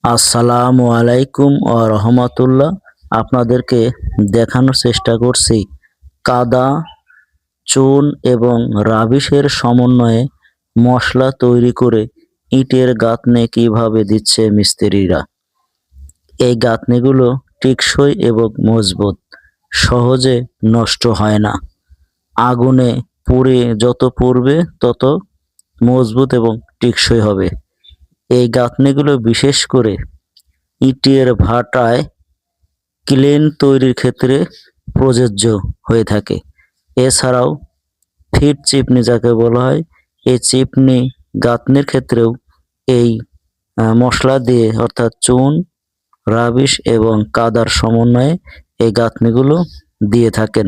আসসালামু আলাইকুম রহমতুল্লাহ। আপনাদেরকে দেখানোর চেষ্টা করছি কাদা, চুন এবং রাবিশের সমন্বয়ে মশলা তৈরি করে ইটের গাঁথনি কিভাবে দিচ্ছে মিস্ত্রিরা। এই গাঁথনিগুলো টেকসই এবং মজবুত, সহজে নষ্ট হয় না। আগুনে পুড়ে যত পুড়বে তত মজবুত এবং টেকসই হবে। এই গাঁথনিগুলো বিশেষ করে ইটের ভাটায় ক্লেন তৈরির ক্ষেত্রে প্রযোজ্য হয়ে থাকে। এছাড়াও ফিট চিপনি যাকে বলা হয়, এই চিপনি গাঁথনির ক্ষেত্রেও এই মশলা দিয়ে অর্থাৎ চুন, রাবিশ এবং কাদার সমন্বয়ে এই গাঁথনিগুলো দিয়ে থাকেন।